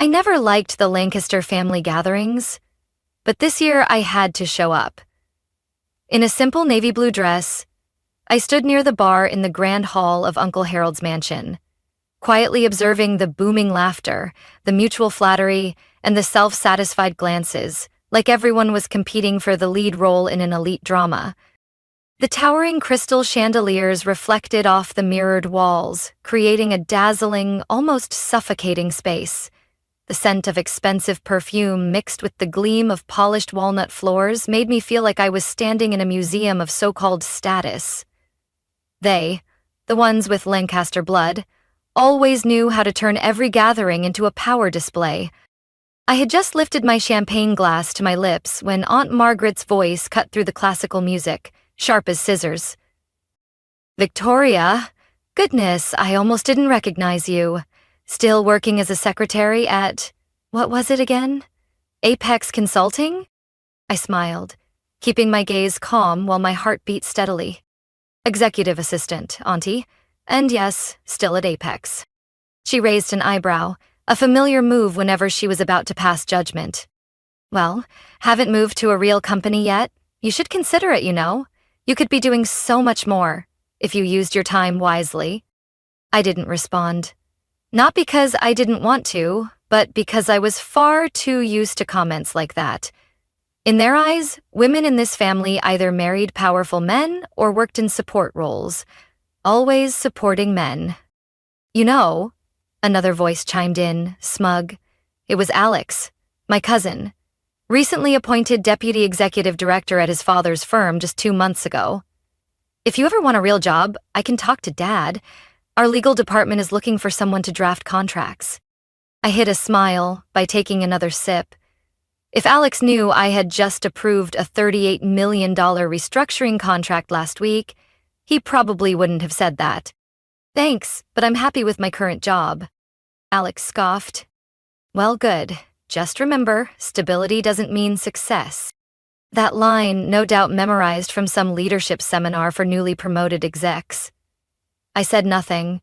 I never liked the Lancaster family gatherings, but this year I had to show up. In a simple navy blue dress, I stood near the bar in the grand hall of Uncle Harold's mansion, quietly observing the booming laughter, the mutual flattery, and the self-satisfied glances, like everyone was competing for the lead role in an elite drama. The towering crystal chandeliers reflected off the mirrored walls, creating a dazzling, almost suffocating space. The scent of expensive perfume mixed with the gleam of polished walnut floors made me feel like I was standing in a museum of so-called status. They, the ones with Lancaster blood, always knew how to turn every gathering into a power display. I had just lifted my champagne glass to my lips when Aunt Margaret's voice cut through the classical music, sharp as scissors. "Victoria, goodness, I almost didn't recognize you. Still working as a secretary at, what was it again? Apex Consulting?" I smiled, keeping my gaze calm while my heart beat steadily. "Executive assistant, Auntie, and yes, still at Apex." She raised an eyebrow, a familiar move whenever she was about to pass judgment. "Well, haven't moved to a real company yet? You should consider it, you know. You could be doing so much more, if you used your time wisely." I didn't respond. Not because I didn't want to, but because I was far too used to comments like that. In their eyes, women in this family either married powerful men or worked in support roles, always supporting men. "You know," another voice chimed in, smug. It was Alex, my cousin, recently appointed deputy executive director at his father's firm just 2 months ago. "If you ever want a real job, I can talk to Dad. Our legal department is looking for someone to draft contracts." I hid a smile by taking another sip. If Alex knew I had just approved a $38 million restructuring contract last week, he probably wouldn't have said that. "Thanks, but I'm happy with my current job." Alex scoffed. "Well, good. Just remember, stability doesn't mean success." That line, no doubt memorized from some leadership seminar for newly promoted execs. I said nothing.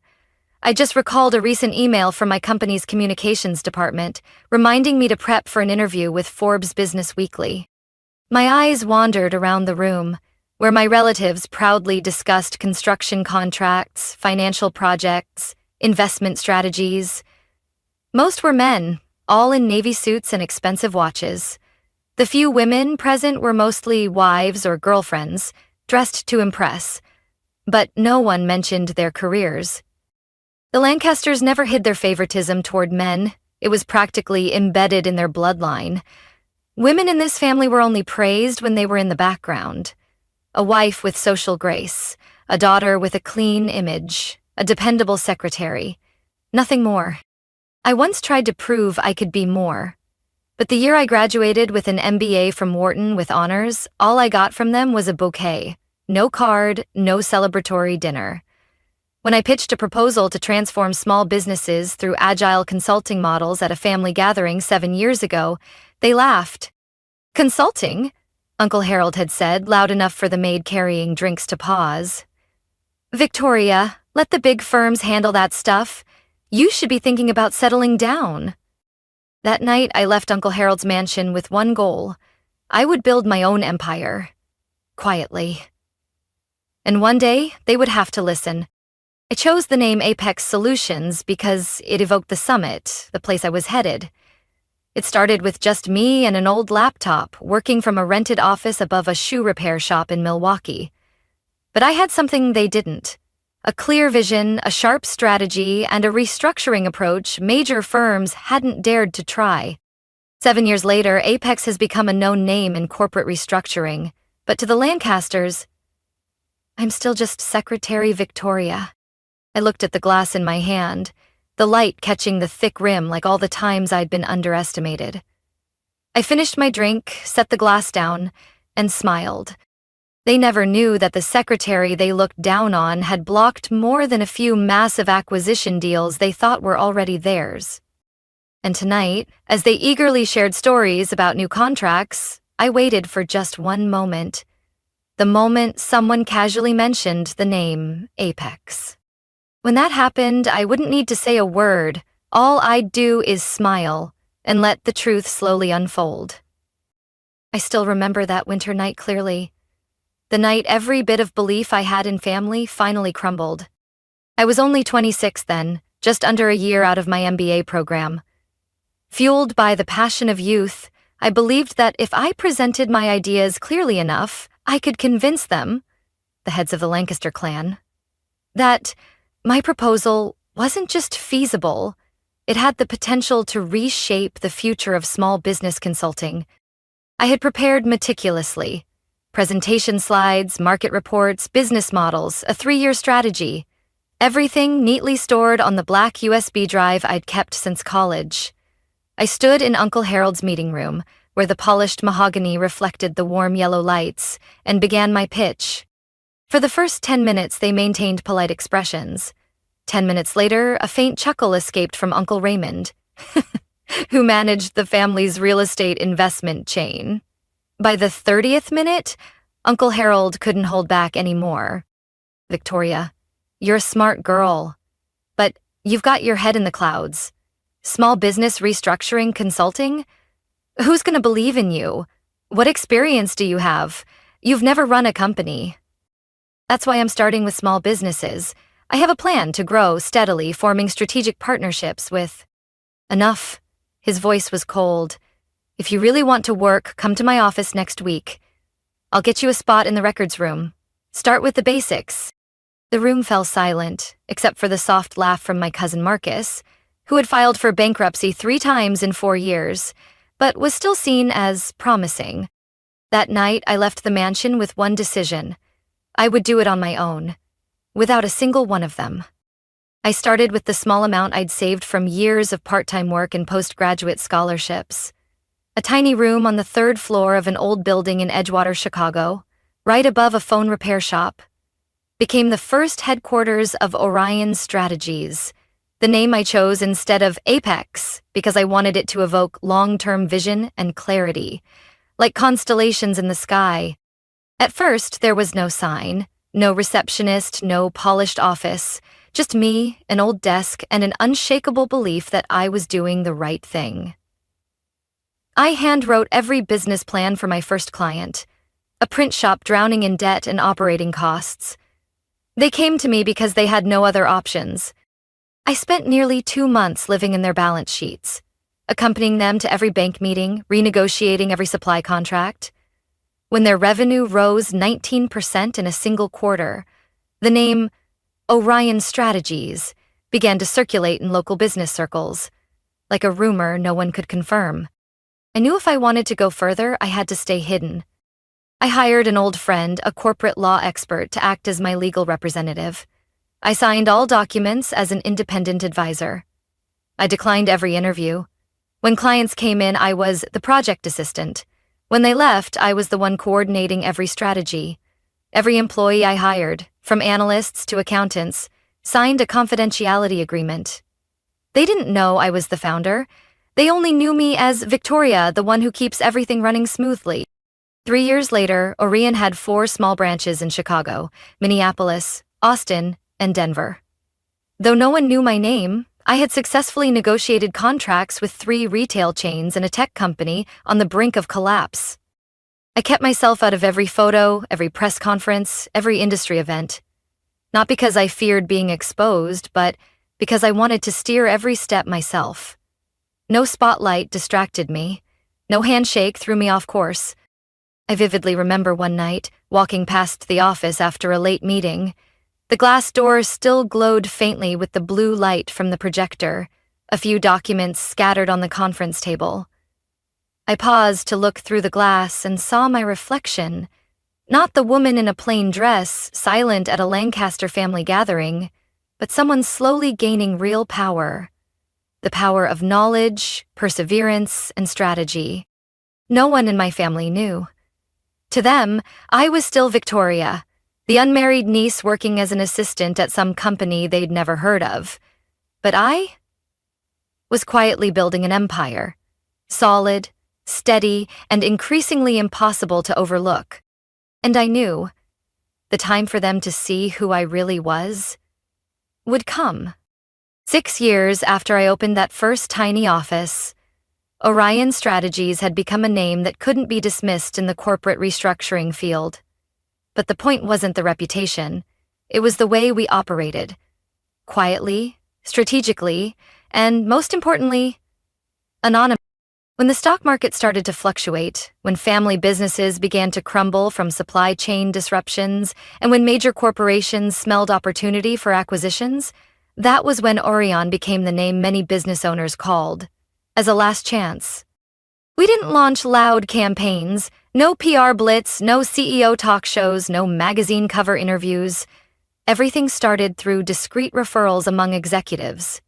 I just recalled a recent email from my company's communications department, reminding me to prep for an interview with Forbes Business Weekly. My eyes wandered around the room, where my relatives proudly discussed construction contracts, financial projects, investment strategies. Most were men, all in navy suits and expensive watches. The few women present were mostly wives or girlfriends, dressed to impress, but no one mentioned their careers. The Lancasters never hid their favoritism toward men. It was practically embedded in their bloodline. Women in this family were only praised when they were in the background. A wife with social grace, a daughter with a clean image, a dependable secretary. Nothing more. I once tried to prove I could be more. But the year I graduated with an MBA from Wharton with honors, all I got from them was a bouquet. No card, no celebratory dinner. When I pitched a proposal to transform small businesses through agile consulting models at a family gathering 7 years ago, they laughed. "Consulting?" Uncle Harold had said, loud enough for the maid carrying drinks to pause. "Victoria, let the big firms handle that stuff. You should be thinking about settling down." That night, I left Uncle Harold's mansion with one goal. I would build my own empire. Quietly. And one day, they would have to listen. I chose the name Apex Solutions because it evoked the summit, the place I was headed. It started with just me and an old laptop, working from a rented office above a shoe repair shop in Milwaukee. But I had something they didn't. A clear vision, a sharp strategy, and a restructuring approach major firms hadn't dared to try. 7 years later, Apex has become a known name in corporate restructuring, but to the Lancasters, I'm still just Secretary Victoria. I looked at the glass in my hand, the light catching the thick rim like all the times I'd been underestimated. I finished my drink, set the glass down, and smiled. They never knew that the secretary they looked down on had blocked more than a few massive acquisition deals they thought were already theirs. And tonight, as they eagerly shared stories about new contracts, I waited for just one moment. The moment someone casually mentioned the name Apex. When that happened, I wouldn't need to say a word. All I'd do is smile and let the truth slowly unfold. I still remember that winter night clearly. The night every bit of belief I had in family finally crumbled. I was only 26 then, just under a year out of my MBA program. Fueled by the passion of youth, I believed that if I presented my ideas clearly enough, I could convince them, the heads of the Lancaster clan, that my proposal wasn't just feasible, it had the potential to reshape the future of small business consulting. I had prepared meticulously. Presentation slides, market reports, business models, a 3-year strategy. Everything neatly stored on the black USB drive I'd kept since college. I stood in Uncle Harold's meeting room, where the polished mahogany reflected the warm yellow lights, and began my pitch. For the first 10 minutes, they maintained polite expressions. 10 minutes later, a faint chuckle escaped from Uncle Raymond, who managed the family's real estate investment chain. By the 30th minute, Uncle Harold couldn't hold back anymore. "Victoria, you're a smart girl, but you've got your head in the clouds. Small business restructuring consulting? Who's going to believe in you? What experience do you have? You've never run a company." "That's why I'm starting with small businesses. I have a plan to grow steadily, forming strategic partnerships with—" "Enough." His voice was cold. "If you really want to work, come to my office next week. I'll get you a spot in the records room. Start with the basics." The room fell silent, except for the soft laugh from my cousin Marcus, who had filed for bankruptcy 3 times in 4 years, but was still seen as promising. That night, I left the mansion with one decision. I would do it on my own, without a single one of them. I started with the small amount I'd saved from years of part-time work and postgraduate scholarships. A tiny room on the 3rd floor of an old building in Edgewater, Chicago, right above a phone repair shop, became the first headquarters of Orion Strategies, the name I chose instead of Apex because I wanted it to evoke long-term vision and clarity, like constellations in the sky. At first, there was no sign, no receptionist, no polished office, just me, an old desk, and an unshakable belief that I was doing the right thing. I handwrote every business plan for my first client, a print shop drowning in debt and operating costs. They came to me because they had no other options. I spent nearly 2 months living in their balance sheets, accompanying them to every bank meeting, renegotiating every supply contract. When their revenue rose 19% in a single quarter, the name Orion Strategies began to circulate in local business circles, like a rumor no one could confirm. I knew if I wanted to go further, I had to stay hidden. I hired an old friend, a corporate law expert, to act as my legal representative. I signed all documents as an independent advisor. I declined every interview. When clients came in, I was the project assistant. When they left, I was the one coordinating every strategy. Every employee I hired, from analysts to accountants, signed a confidentiality agreement. They didn't know I was the founder. They only knew me as Victoria, the one who keeps everything running smoothly. 3 years later, Orion had 4 small branches in Chicago, Minneapolis, Austin, and Denver. Though no one knew my name, I had successfully negotiated contracts with 3 retail chains and a tech company on the brink of collapse. I kept myself out of every photo, every press conference, every industry event. Not because I feared being exposed, but because I wanted to steer every step myself. No spotlight distracted me. No handshake threw me off course. I vividly remember one night, walking past the office after a late meeting. The glass door still glowed faintly with the blue light from the projector, a few documents scattered on the conference table. I paused to look through the glass and saw my reflection, not the woman in a plain dress, silent at a Lancaster family gathering, but someone slowly gaining real power. The power of knowledge, perseverance, and strategy. No one in my family knew. To them, I was still Victoria, the unmarried niece working as an assistant at some company they'd never heard of. But I was quietly building an empire, solid, steady, and increasingly impossible to overlook. And I knew the time for them to see who I really was would come. 6 years after I opened that first tiny office, Orion Strategies had become a name that couldn't be dismissed in the corporate restructuring field. But the point wasn't the reputation, it was the way we operated. Quietly, strategically, and most importantly, anonymously. When the stock market started to fluctuate, when family businesses began to crumble from supply chain disruptions, and when major corporations smelled opportunity for acquisitions, that was when Orion became the name many business owners called as a last chance. We didn't launch loud campaigns, no PR blitz, no CEO talk shows, no magazine cover interviews. Everything started through discreet referrals among executives.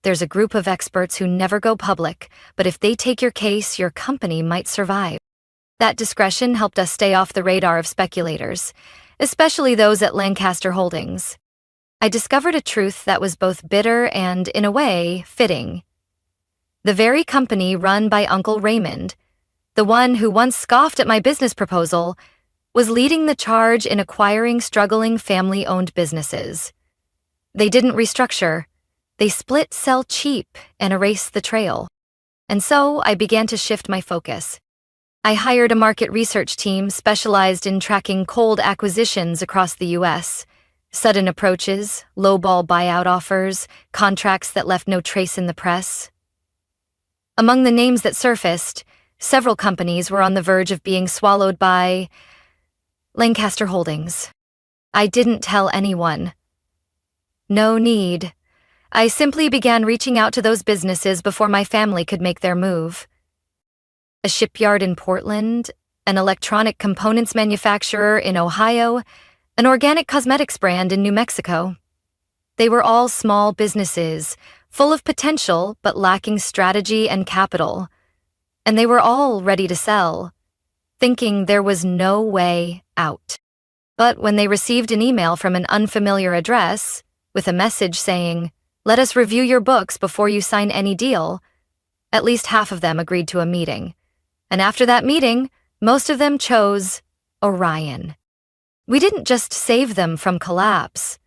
There's a group of experts who never go public, but if they take your case, your company might survive. That discretion helped us stay off the radar of speculators, especially those at Lancaster Holdings. I discovered a truth that was both bitter and, in a way, fitting. The very company run by Uncle Raymond, the one who once scoffed at my business proposal, was leading the charge in acquiring struggling family-owned businesses. They didn't restructure. They split, sell cheap, and erase the trail. And so I began to shift my focus. I hired a market research team specialized in tracking cold acquisitions across the U.S., sudden approaches, lowball buyout offers, contracts that left no trace in the press. Among the names that surfaced, several companies were on the verge of being swallowed by Lancaster Holdings. I didn't tell anyone. No need. I simply began reaching out to those businesses before my family could make their move. A shipyard in Portland, an electronic components manufacturer in Ohio, an organic cosmetics brand in New Mexico. They were all small businesses, full of potential but lacking strategy and capital. And they were all ready to sell, thinking there was no way out. But when they received an email from an unfamiliar address, with a message saying, "Let us review your books before you sign any deal," at least half of them agreed to a meeting. And after that meeting, most of them chose Orion. We didn't just save them from collapse.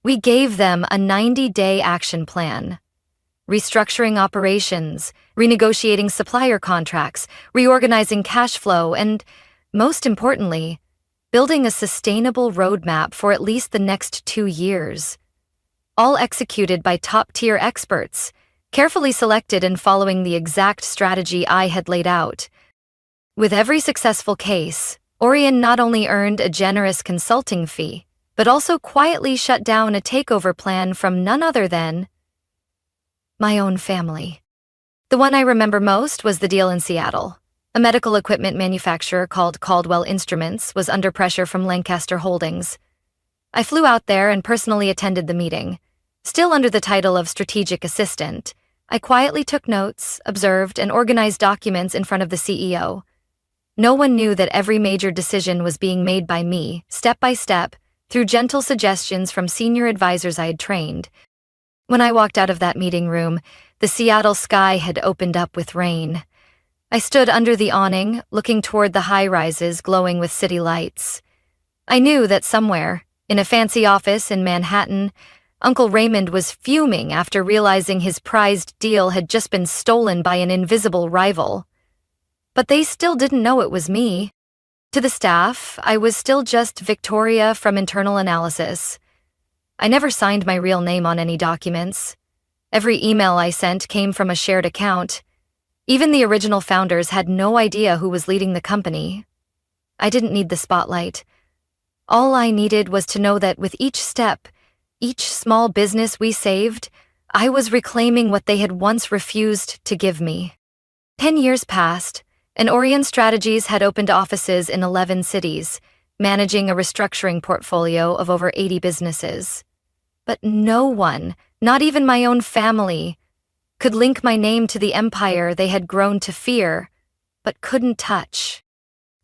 We gave them a 90-day action plan. Restructuring operations, renegotiating supplier contracts, reorganizing cash flow, and, most importantly, building a sustainable roadmap for at least the next 2 years. All executed by top-tier experts, carefully selected and following the exact strategy I had laid out. With every successful case, Orion not only earned a generous consulting fee, but also quietly shut down a takeover plan from none other than my own family. The one I remember most was the deal in Seattle. A medical equipment manufacturer called Caldwell Instruments was under pressure from Lancaster Holdings. I flew out there and personally attended the meeting. Still under the title of strategic assistant, I quietly took notes, observed, and organized documents in front of the CEO. No one knew that every major decision was being made by me, step by step, through gentle suggestions from senior advisors I had trained. When I walked out of that meeting room, the Seattle sky had opened up with rain. I stood under the awning, looking toward the high-rises glowing with city lights. I knew that somewhere, in a fancy office in Manhattan, Uncle Raymond was fuming after realizing his prized deal had just been stolen by an invisible rival. But they still didn't know it was me. To the staff, I was still just Victoria from internal analysis. I never signed my real name on any documents. Every email I sent came from a shared account. Even the original founders had no idea who was leading the company. I didn't need the spotlight. All I needed was to know that with each step, each small business we saved, I was reclaiming what they had once refused to give me. 10 years passed, and Orion Strategies had opened offices in 11 cities, managing a restructuring portfolio of over 80 businesses. But no one, not even my own family, could link my name to the empire they had grown to fear, but couldn't touch.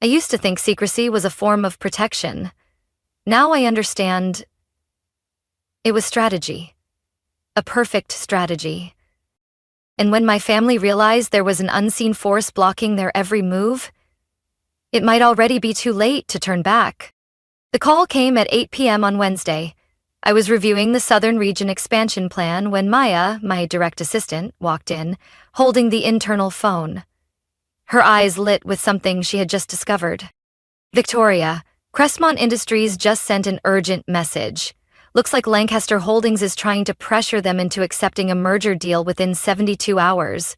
I used to think secrecy was a form of protection. Now I understand it was strategy. A perfect strategy. And when my family realized there was an unseen force blocking their every move, it might already be too late to turn back. The call came at 8 p.m. on Wednesday. I was reviewing the Southern Region expansion plan when Maya, my direct assistant, walked in, holding the internal phone. Her eyes lit with something she had just discovered. Victoria, Crestmont Industries just sent an urgent message. Looks like Lancaster Holdings is trying to pressure them into accepting a merger deal within 72 hours.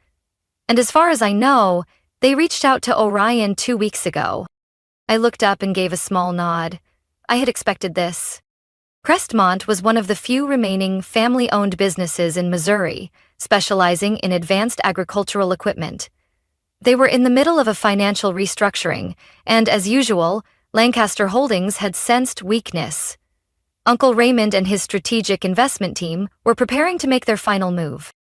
And as far as I know, they reached out to Orion 2 weeks ago. I looked up and gave a small nod. I had expected this. Crestmont was one of the few remaining family-owned businesses in Missouri, specializing in advanced agricultural equipment. They were in the middle of a financial restructuring, and as usual, Lancaster Holdings had sensed weakness. Uncle Raymond and his strategic investment team were preparing to make their final move.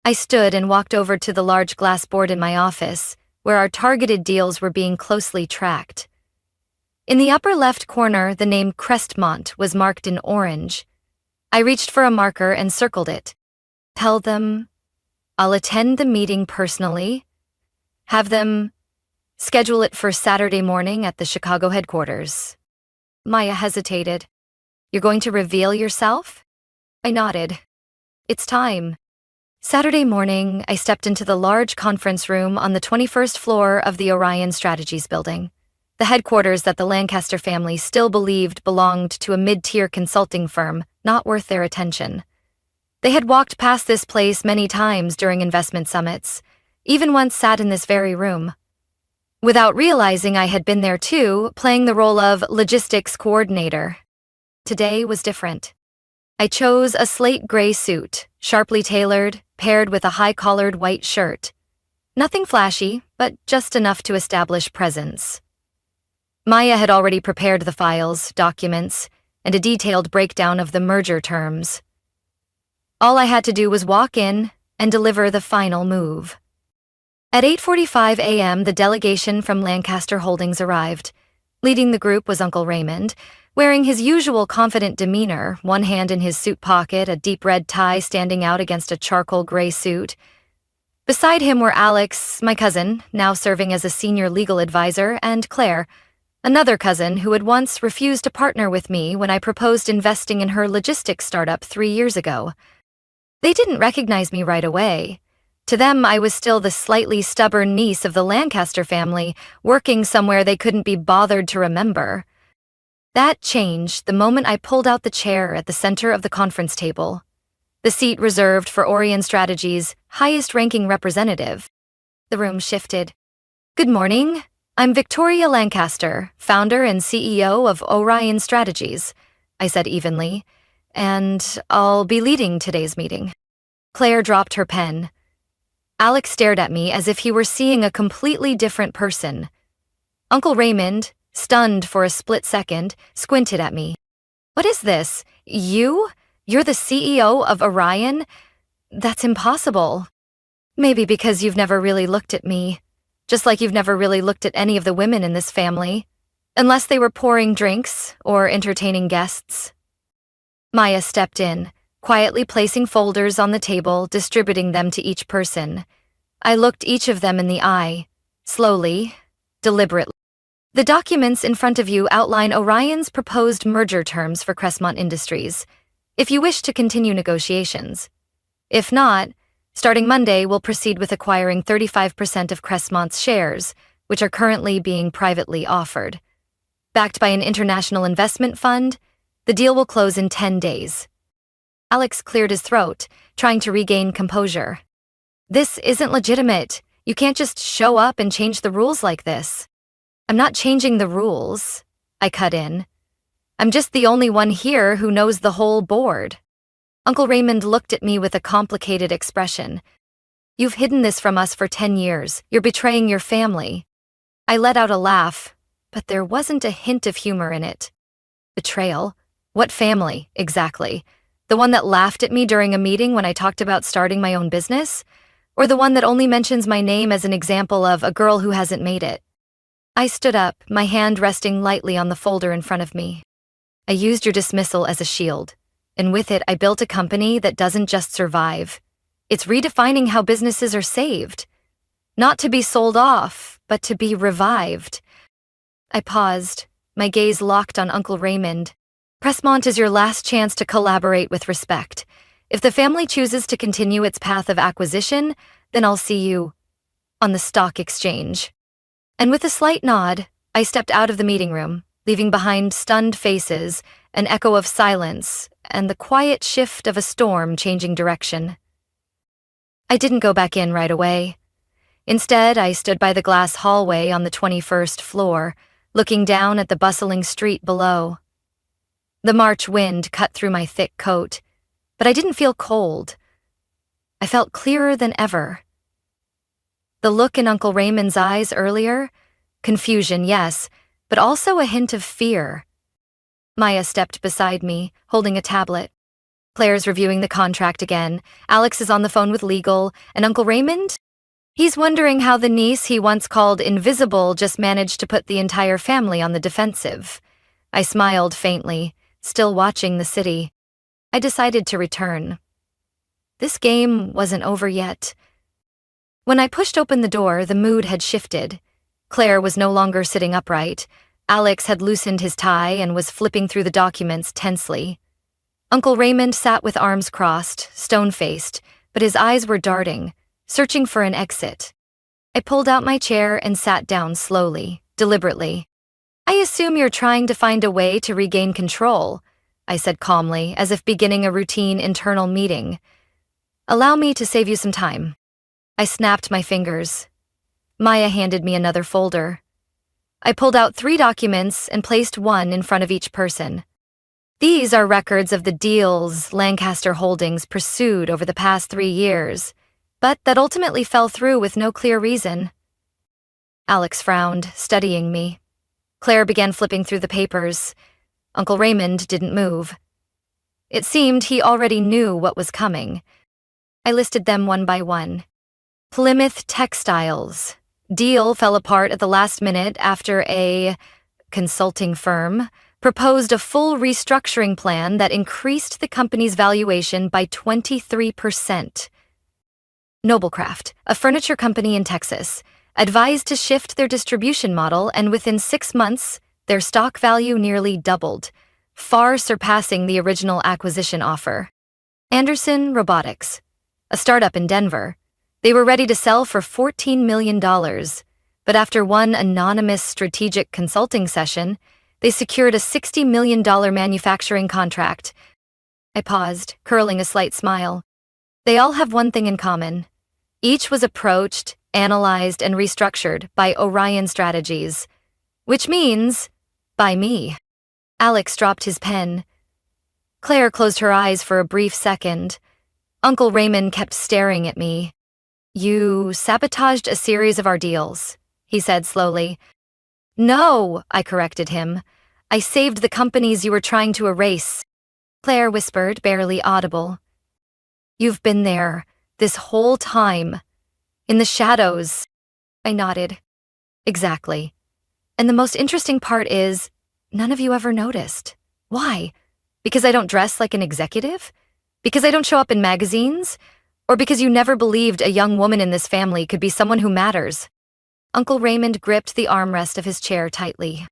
I stood and walked over to the large glass board in my office, where our targeted deals were being closely tracked. In the upper left corner, the name Crestmont was marked in orange. I reached for a marker and circled it. Tell them I'll attend the meeting personally. Have them schedule it for Saturday morning at the Chicago headquarters. Maya hesitated. You're going to reveal yourself? I nodded. It's time. Saturday morning, I stepped into the large conference room on the 21st floor of the Orion Strategies building, the headquarters that the Lancaster family still believed belonged to a mid-tier consulting firm not worth their attention. They had walked past this place many times during investment summits, even once sat in this very room. Without realizing I had been there too, playing the role of logistics coordinator. Today was different. I chose a slate gray suit, sharply tailored, paired with a high-collared white shirt. Nothing flashy, but just enough to establish presence. Maya had already prepared the files, documents, and a detailed breakdown of the merger terms. All I had to do was walk in and deliver the final move. At 8:45 a.m., the delegation from Lancaster Holdings arrived. Leading the group was Uncle Raymond, wearing his usual confident demeanor, one hand in his suit pocket, a deep red tie standing out against a charcoal gray suit. Beside him were Alex, my cousin, now serving as a senior legal advisor, and Claire, another cousin who had once refused to partner with me when I proposed investing in her logistics startup 3 years ago. They didn't recognize me right away. To them, I was still the slightly stubborn niece of the Lancaster family, working somewhere they couldn't be bothered to remember. That changed the moment I pulled out the chair at the center of the conference table, the seat reserved for Orion Strategies' highest-ranking representative. The room shifted. Good morning. I'm Victoria Lancaster, founder and CEO of Orion Strategies, I said evenly, and I'll be leading today's meeting. Claire dropped her pen. Alex stared at me as if he were seeing a completely different person. Uncle Raymond, stunned for a split second, squinted at me. What is this? You? You're the CEO of Orion? That's impossible. Maybe because you've never really looked at me. Just like you've never really looked at any of the women in this family. Unless they were pouring drinks or entertaining guests. Maya stepped in, quietly placing folders on the table, distributing them to each person. I looked each of them in the eye, slowly, deliberately. The documents in front of you outline Orion's proposed merger terms for Crestmont Industries, if you wish to continue negotiations. If not, starting Monday, we'll proceed with acquiring 35% of Crestmont's shares, which are currently being privately offered. Backed by an international investment fund, the deal will close in 10 days. Alex cleared his throat, trying to regain composure. This isn't legitimate. You can't just show up and change the rules like this. I'm not changing the rules, I cut in. I'm just the only one here who knows the whole board. Uncle Raymond looked at me with a complicated expression. You've hidden this from us for 10 years. You're betraying your family. I let out a laugh, but there wasn't a hint of humor in it. Betrayal? What family, exactly? The one that laughed at me during a meeting when I talked about starting my own business? Or the one that only mentions my name as an example of a girl who hasn't made it? I stood up, my hand resting lightly on the folder in front of me. I used your dismissal as a shield, and with it I built a company that doesn't just survive. It's redefining how businesses are saved. Not to be sold off, but to be revived. I paused, my gaze locked on Uncle Raymond. Crestmont is your last chance to collaborate with respect. If the family chooses to continue its path of acquisition, then I'll see you on the stock exchange." And with a slight nod, I stepped out of the meeting room, leaving behind stunned faces, an echo of silence, and the quiet shift of a storm changing direction. I didn't go back in right away. Instead, I stood by the glass hallway on the 21st floor, looking down at the bustling street below. The March wind cut through my thick coat, but I didn't feel cold. I felt clearer than ever. The look in Uncle Raymond's eyes earlier, confusion, yes, but also a hint of fear. Maya stepped beside me, holding a tablet. Claire's reviewing the contract again, Alex is on the phone with legal, and Uncle Raymond? He's wondering how the niece he once called invisible just managed to put the entire family on the defensive. I smiled faintly, still watching the city. I decided to return. This game wasn't over yet. When I pushed open the door, the mood had shifted. Claire was no longer sitting upright. Alex had loosened his tie and was flipping through the documents tensely. Uncle Raymond sat with arms crossed, stone-faced, but his eyes were darting, searching for an exit. I pulled out my chair and sat down slowly, deliberately. "I assume you're trying to find a way to regain control," I said calmly, as if beginning a routine internal meeting. "Allow me to save you some time." I snapped my fingers. Maya handed me another folder. I pulled out 3 documents and placed one in front of each person. "These are records of the deals Lancaster Holdings pursued over the past 3 years, but that ultimately fell through with no clear reason." Alex frowned, studying me. Claire began flipping through the papers. Uncle Raymond didn't move. It seemed he already knew what was coming. I listed them one by one. Plymouth Textiles. Deal fell apart at the last minute after a consulting firm proposed a full restructuring plan that increased the company's valuation by 23%. Noblecraft, a furniture company in Texas, advised to shift their distribution model, and within 6 months, their stock value nearly doubled, far surpassing the original acquisition offer. Anderson Robotics, a startup in Denver. They were ready to sell for $14 million, but after one anonymous strategic consulting session, they secured a $60 million manufacturing contract. I paused, curling a slight smile. They all have one thing in common. Each was approached, analyzed, and restructured by Orion Strategies, which means by me. Alex dropped his pen. Claire closed her eyes for a brief second. Uncle Raymond kept staring at me. "You sabotaged a series of our deals," he said slowly. "No," I corrected him. "I saved the companies you were trying to erase." Claire whispered, barely audible. "You've been there, this whole time. In the shadows." I nodded. "Exactly. And the most interesting part is, none of you ever noticed. Why? Because I don't dress like an executive? Because I don't show up in magazines? Or because you never believed a young woman in this family could be someone who matters?" Uncle Raymond gripped the armrest of his chair tightly.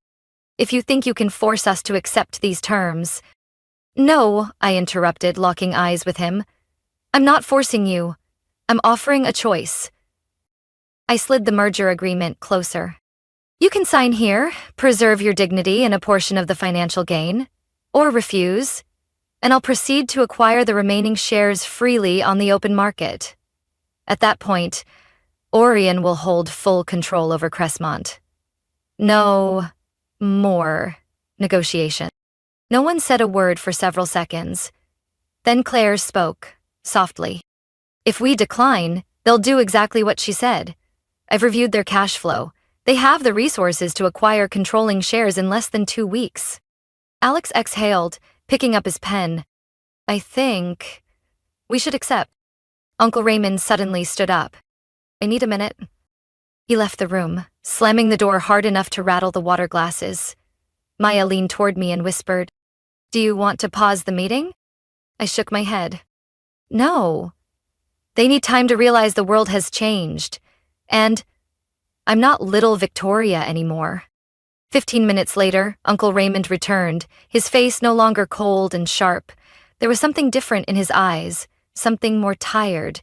"If you think you can force us to accept these terms—" "No," I interrupted, locking eyes with him. "I'm not forcing you. I'm offering a choice." I slid the merger agreement closer. "You can sign here, preserve your dignity and a portion of the financial gain, or refuse, and I'll proceed to acquire the remaining shares freely on the open market. At that point, Orion will hold full control over Crestmont. No more negotiation." No one said a word for several seconds. Then Claire spoke, softly. "If we decline, they'll do exactly what she said. I've reviewed their cash flow. They have the resources to acquire controlling shares in less than 2 weeks." Alex exhaled, picking up his pen. "I think we should accept." Uncle Raymond suddenly stood up. "I need a minute." He left the room, slamming the door hard enough to rattle the water glasses. Maya leaned toward me and whispered, "Do you want to pause the meeting?" I shook my head. "No. They need time to realize the world has changed. And I'm not little Victoria anymore." 15 minutes later, Uncle Raymond returned, his face no longer cold and sharp. There was something different in his eyes, something more tired.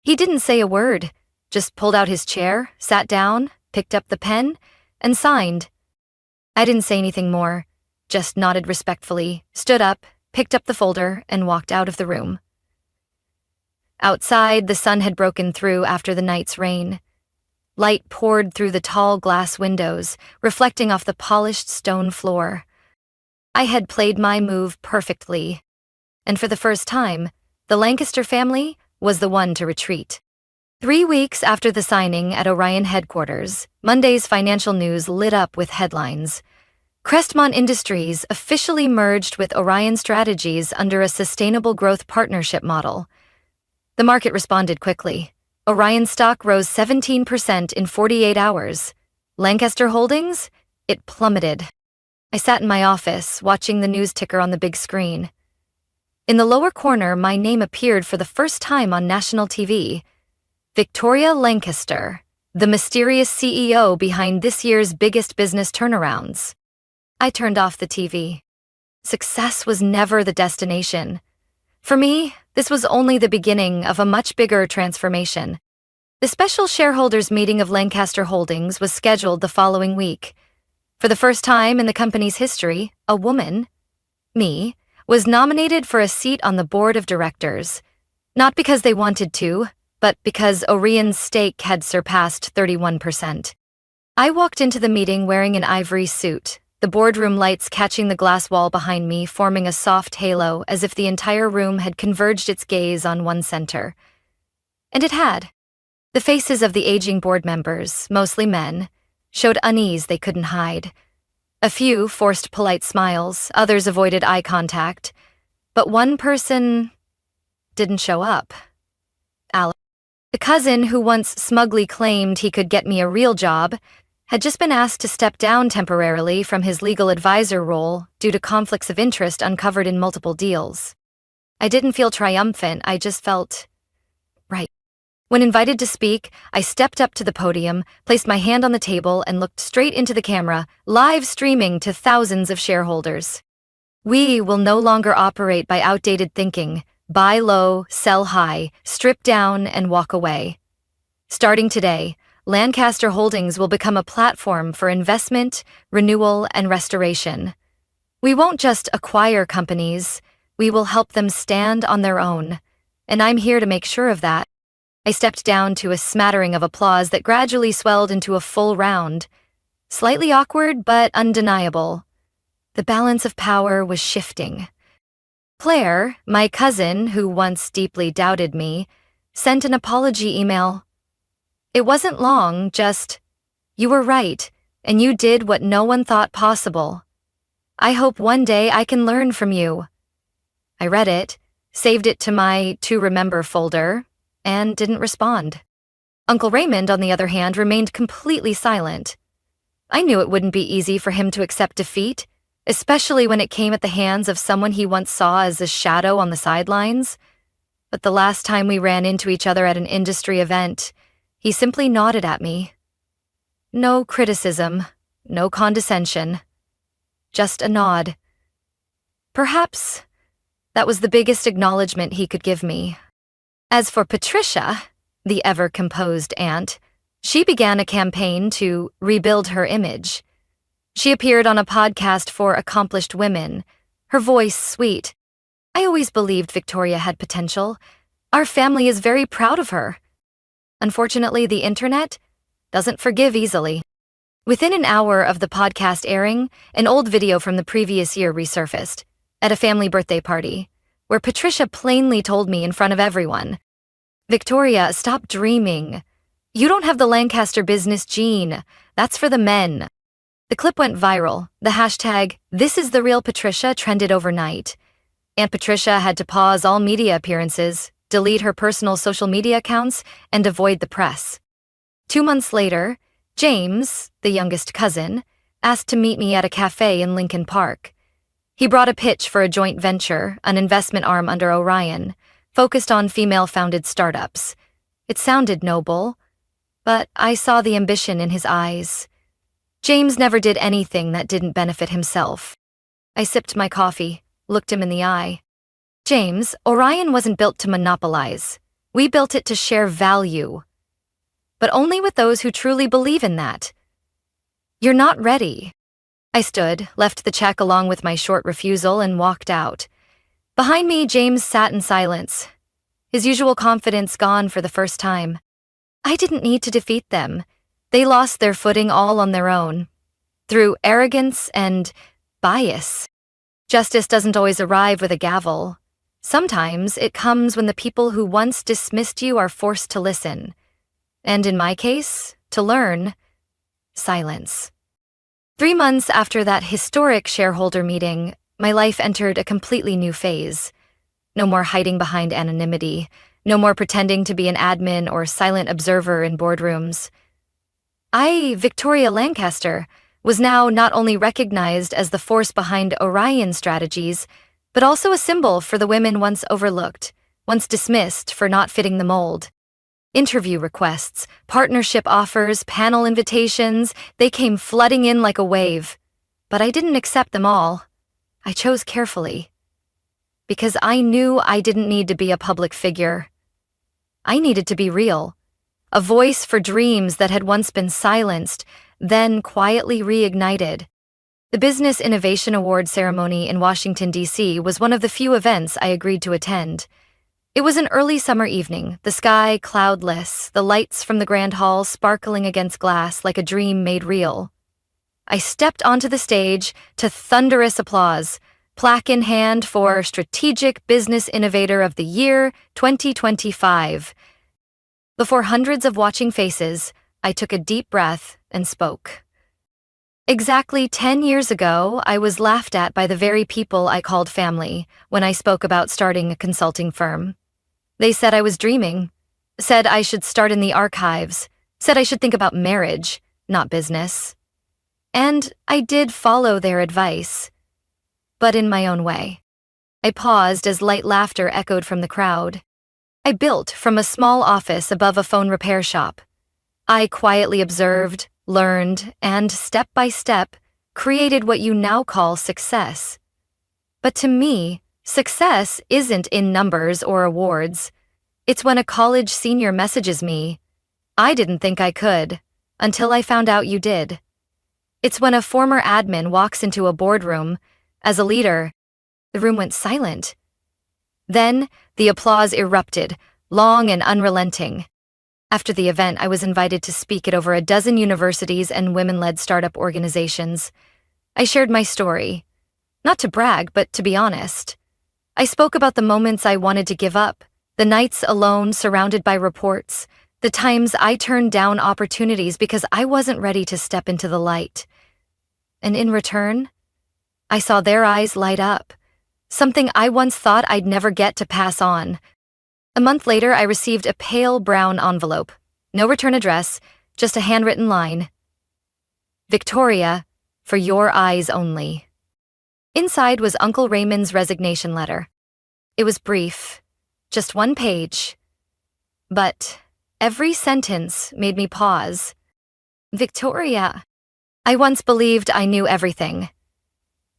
He didn't say a word, just pulled out his chair, sat down, picked up the pen, and signed. I didn't say anything more, just nodded respectfully, stood up, picked up the folder, and walked out of the room. Outside, the sun had broken through after the night's rain. Light poured through the tall glass windows, reflecting off the polished stone floor. I had played my move perfectly, and for the first time, the Lancaster family was the one to retreat. 3 weeks after the signing at Orion headquarters, Monday's financial news lit up with headlines. Crestmont Industries officially merged with Orion Strategies under a sustainable growth partnership model. The market responded quickly. Orion stock rose 17% in 48 hours. Lancaster Holdings? It plummeted. I sat in my office, watching the news ticker on the big screen. In the lower corner, my name appeared for the first time on national TV. Victoria Lancaster, the mysterious CEO behind this year's biggest business turnarounds. I turned off the TV. Success was never the destination. For me, this was only the beginning of a much bigger transformation. The special shareholders meeting of Lancaster Holdings was scheduled the following week. For the first time in the company's history, a woman, me, was nominated for a seat on the board of directors. Not because they wanted to, but because Orion's stake had surpassed 31%. I walked into the meeting wearing an ivory suit, the boardroom lights catching the glass wall behind me, forming a soft halo as if the entire room had converged its gaze on one center. And it had. The faces of the aging board members, mostly men, showed unease they couldn't hide. A few forced polite smiles, others avoided eye contact, but one person didn't show up. Alex, the cousin who once smugly claimed he could get me a real job, had just been asked to step down temporarily from his legal advisor role due to conflicts of interest uncovered in multiple deals. I didn't feel triumphant, I just felt right. When invited to speak, I stepped up to the podium, placed my hand on the table, and looked straight into the camera, live streaming to thousands of shareholders. We will no longer operate by outdated thinking, buy low, sell high, strip down, and walk away. Starting today, Lancaster Holdings will become a platform for investment, renewal, and restoration. We won't just acquire companies, we will help them stand on their own, and I'm here to make sure of that. I stepped down to a smattering of applause that gradually swelled into a full round. Slightly awkward, but undeniable. The balance of power was shifting. Claire, my cousin, who once deeply doubted me, sent an apology email. It wasn't long, just, "You were right, and you did what no one thought possible. I hope one day I can learn from you." I read it, saved it to my to remember folder, and didn't respond. Uncle Raymond, on the other hand, remained completely silent. I knew it wouldn't be easy for him to accept defeat, especially when it came at the hands of someone he once saw as a shadow on the sidelines. But the last time we ran into each other at an industry event, he simply nodded at me. No criticism, no condescension, just a nod. Perhaps that was the biggest acknowledgement he could give me. As for Patricia, the ever-composed aunt, she began a campaign to rebuild her image. She appeared on a podcast for accomplished women, her voice sweet. I always believed Victoria had potential. Our family is very proud of her. Unfortunately, the internet doesn't forgive easily. Within an hour of the podcast airing, an old video from the previous year resurfaced, at a family birthday party, where Patricia plainly told me in front of everyone, "Victoria, stop dreaming. You don't have the Lancaster business gene. That's for the men." The clip went viral. The hashtag, "This is the real Patricia," trended overnight. Aunt Patricia had to pause all media appearances, delete her personal social media accounts, and avoid the press. 2 months later, James, the youngest cousin, asked to meet me at a cafe in Lincoln Park. He brought a pitch for a joint venture, an investment arm under Orion, focused on female-founded startups. It sounded noble, but I saw the ambition in his eyes. James never did anything that didn't benefit himself. I sipped my coffee, looked him in the eye. James, Orion wasn't built to monopolize. We built it to share value. But only with those who truly believe in that. You're not ready. I stood, left the check along with my short refusal, and walked out. Behind me, James sat in silence, his usual confidence gone for the first time. I didn't need to defeat them. They lost their footing all on their own, through arrogance and bias. Justice doesn't always arrive with a gavel. Sometimes it comes when the people who once dismissed you are forced to listen. And in my case, to learn. Silence. 3 months after that historic shareholder meeting, my life entered a completely new phase. No more hiding behind anonymity. No more pretending to be an admin or silent observer in boardrooms. I, Victoria Lancaster, was now not only recognized as the force behind Orion strategies, but also a symbol for the women once overlooked, once dismissed for not fitting the mold. Interview requests, partnership offers, panel invitations, they came flooding in like a wave. But I didn't accept them all. I chose carefully. Because I knew I didn't need to be a public figure. I needed to be real. A voice for dreams that had once been silenced, then quietly reignited. The Business Innovation Award ceremony in Washington, D.C. was one of the few events I agreed to attend. It was an early summer evening, the sky cloudless, the lights from the grand hall sparkling against glass like a dream made real. I stepped onto the stage to thunderous applause, plaque in hand for Strategic Business Innovator of the Year 2025. Before hundreds of watching faces, I took a deep breath and spoke. Exactly 10 years ago, I was laughed at by the very people I called family when I spoke about starting a consulting firm. They said I was dreaming, said I should start in the archives, said I should think about marriage, not business. And I did follow their advice, but in my own way. I paused as light laughter echoed from the crowd. I built from a small office above a phone repair shop. I quietly observed, learned, and step by step, created what you now call success. But to me, success isn't in numbers or awards. It's when a college senior messages me, "I didn't think I could, until I found out you did." It's when a former admin walks into a boardroom. As a leader, the room went silent. Then, the applause erupted, long and unrelenting. After the event, I was invited to speak at over a dozen universities and women-led startup organizations. I shared my story. Not to brag, but to be honest. I spoke about the moments I wanted to give up, the nights alone surrounded by reports, the times I turned down opportunities because I wasn't ready to step into the light. And in return, I saw their eyes light up, something I once thought I'd never get to pass on. A month later, I received a pale brown envelope. No return address, just a handwritten line. "Victoria, for your eyes only." Inside was Uncle Raymond's resignation letter. It was brief, just 1 page. But every sentence made me pause. Victoria, I once believed I knew everything.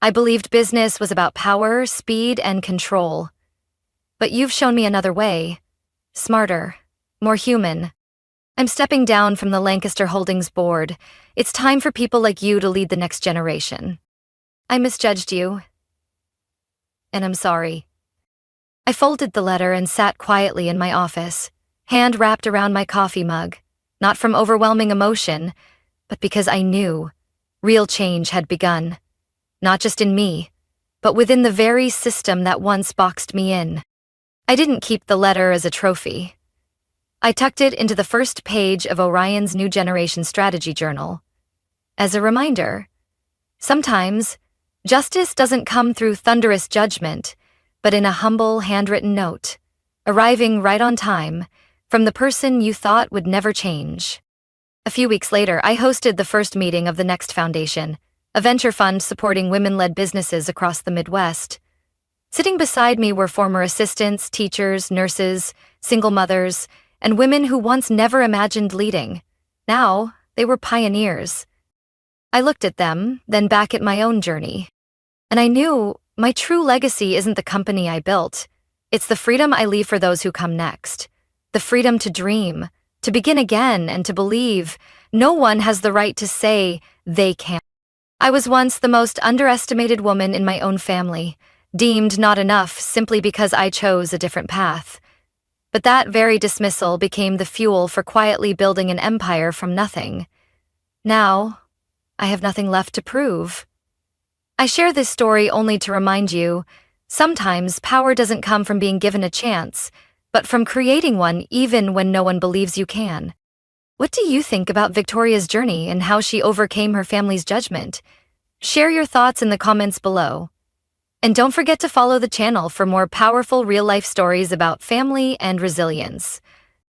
I believed business was about power, speed, and control. But you've shown me another way. Smarter, more human. I'm stepping down from the Lancaster Holdings board. It's time for people like you to lead the next generation. I misjudged you. And I'm sorry. I folded the letter and sat quietly in my office, hand wrapped around my coffee mug, not from overwhelming emotion, but because I knew real change had begun. Not just in me, but within the very system that once boxed me in. I didn't keep the letter as a trophy. I tucked it into the first page of Orion's New Generation Strategy Journal. As a reminder, sometimes justice doesn't come through thunderous judgment, but in a humble handwritten note, arriving right on time, from the person you thought would never change. A few weeks later, I hosted the first meeting of the Next Foundation, a venture fund supporting women-led businesses across the Midwest. Sitting beside me were former assistants, teachers, nurses, single mothers, and women who once never imagined leading. Now, they were pioneers. I looked at them, then back at my own journey. And I knew my true legacy isn't the company I built. It's the freedom I leave for those who come next. The freedom to dream, to begin again, and to believe no one has the right to say they can't. I was once the most underestimated woman in my own family, deemed not enough simply because I chose a different path. But that very dismissal became the fuel for quietly building an empire from nothing. Now, I have nothing left to prove. I share this story only to remind you, sometimes power doesn't come from being given a chance, but from creating one even when no one believes you can. What do you think about Victoria's journey and how she overcame her family's judgment? Share your thoughts in the comments below. And don't forget to follow the channel for more powerful real-life stories about family and resilience.